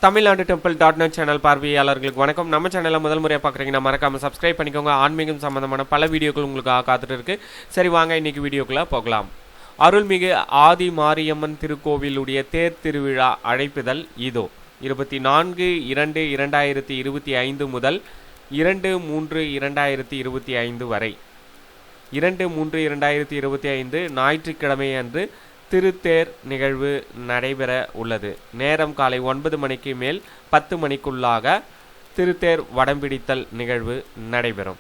Tamil Nadu temple .net channel பார்வையாளர்களுக்கு வணக்கம். நம்ம சேனலை முதல் முறையாக பார்க்குறீங்கன்னா மறக்காமல் சப்ஸ்கிரைப் பண்ணிக்கோங்க. ஆன்மீகம் சம்பந்தமான பல வீடியோக்கள் உங்களுக்கு காத்துட்டு இருக்கு. சரி வாங்க இன்னைக்கு வீடியோக்குள்ளே போகலாம். அருள்மிகு ஆதி மாரியம்மன் திருக்கோவிலுடைய தேர் திருவிழா அழைப்புதல் இதோ 24/2/2025 முதல் 2/3/2025 வரை 2/3/2025 ஞாயிற்றுக்கிழமை அன்று திருத்தேர் நிகழ்வு நடைபெற உள்ளது. நேரம் காலை 9 மணிக்கு மேல் 10 மணிக்குள்ளாக திருத்தேர் வடம்பிடித்தல் நிகழ்வு நடைபெறும்.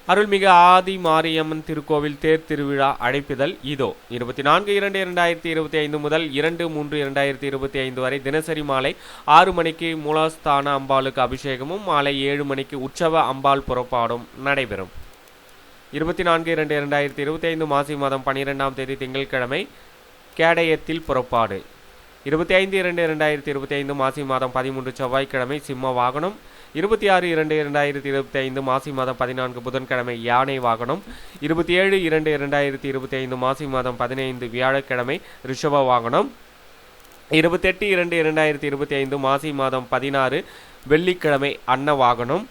அருள்மிகு ஆதி மாரியம்மன் திருக்கோவில் தேர் திருவிழா அழைப்புதல் இதோ 24/2/2025 முதல் 2/3/2025 வரை தினசரி மாலை 6 மணிக்கு மூலஸ்தான அம்பாளுக்கு அபிஷேகமும் மாலை 7 மணிக்கு உற்சவ அம்பாள் புறப்பாடும் நடைபெறும். 24/2/2025 மாசி மாதம் 12ஆம் தேதி திங்கட்கிழமை கேடயத்தில் புறப்பாடு. 25/2/2025 மாசி மாதம் 13 செவ்வாய்க்கிழமை சிம்ம வாகனம். 26/2/2025 மாசி மாதம் 14 புதன்கிழமை யானை வாகனம். 27/2/2025 மாசி மாதம் 15 வியாழக்கிழமை ரிஷப வாகனம். 28/2/2025 மாசி மாதம் 16 வெள்ளிக்கிழமை அன்ன வாகனம்.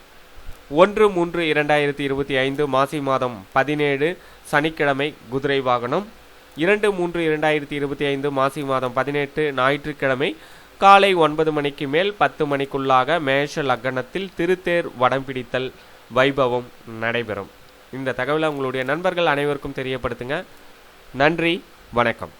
1/3/2025 மாசி மாதம் 17 சனிக்கிழமை குதிரை வாகனம். 2/3/2025 மாசி மாதம் 18 ஞாயிற்றுக்கிழமை காலை 9 மணிக்கு மேல் 10 மணிக்குள்ளாக மேஷ லக்னத்தில் திருத்தேர் வடம் பிடித்தல் வைபவம் நடைபெறும். இந்த தகவலை உங்களுடைய நண்பர்கள் அனைவருக்கும் தெரியப்படுத்துங்க. நன்றி, வணக்கம்.